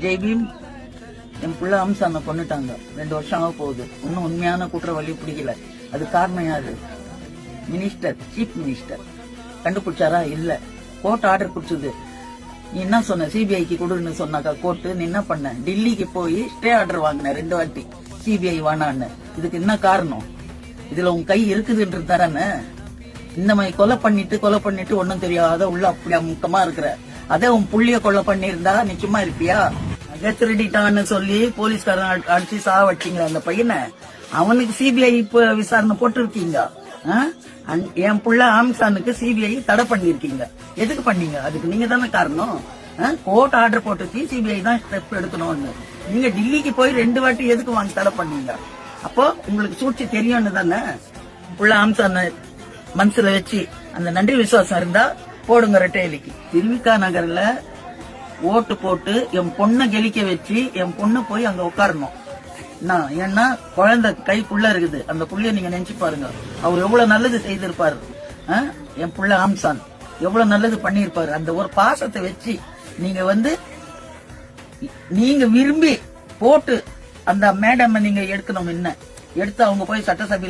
ஜெய்பீம் என் பிள்ளை அம்சான கொண்டுட்டாங்க. 2 வருஷம் ஆக போகுது. இன்னும் உண்மையான குற்றவாளி பிடிக்கல. அது காரணம் யாரு? Minister, chief minister. கண்டுபிடிச்சாரா? இல்ல. கோர்ட் ஆர்டர் குடிச்சது. நீ என்ன சொன்ன? சிபிஐக்கு கொடுன்னு சொன்னாக்கா கோர்ட்டு. நீ என்ன பண்ண? டெல்லிக்கு போய் ஸ்டே ஆர்டர் வாங்கின 2 வாட்டி. சிபிஐ வேணான்னு. இதுக்கு என்ன காரணம்? இதுல உன் கை இருக்குதுன்றது தானே. இந்த மாதிரி கொலை பண்ணிட்டு ஒன்னும் தெரியாத உள்ள அப்படி அமுக்கமா இருக்கிற. அதே உன் புள்ளிய கொலை பண்ணிருந்தா நீ சும்மா இருப்பியா? நகை திருடிட்டான்னு சொல்லி போலீஸ்காரன் அடிச்சு சாவ வச்சீங்க அந்த பையனை. அவனுக்கு சிபிஐ விசாரணை போட்டு இருக்கீங்க. என் புள்ள ஆம்சானுக்கு சிபிஐ தடை பண்ணிருக்கீங்க. எதுக்கு பண்ணீங்க? அதுக்கு நீங்க தானே காரணம். கோர்ட் ஆர்டர் போட்டுச்சு, சிபிஐ தான் ஸ்டெப் எடுக்கணும்னு. நீங்க டெல்லிக்கு போய் 2 வாட்டி எதுக்கு வாங்கி தடை பண்ணீங்க? அப்போ உங்களுக்கு சூழ்ச்சி தெரியும்னு தானே. புள்ள ஆம்சான மனசுல வச்சு அந்த நன்றி விசுவாசம் இருந்தா போடுங்க ரெட்டையலிக்கு. திருவிக்கா நகர்ல ஓட்டு போட்டு என் பொண்ணை கெலிக்க வச்சு என் பொண்ணு போய் அங்க உட்காரணும். ஏன்னா குழந்தை கைக்குள்ள இருக்குது. அந்த புள்ளைய நீங்க நினைச்சு பாருங்க. அவர் எவ்வளவு நல்லது செய்திருப்பாரு. என் புள்ள ஆம்சான் எவ்வளவு நல்லது பண்ணிருப்பாரு. அந்த ஒரு பாசத்தை வச்சு நீங்க விரும்பி போட்டு அந்த மேடம் நீங்க எடுக்கணும். என்ன எடுத்து அவங்க போய் சட்டசபையில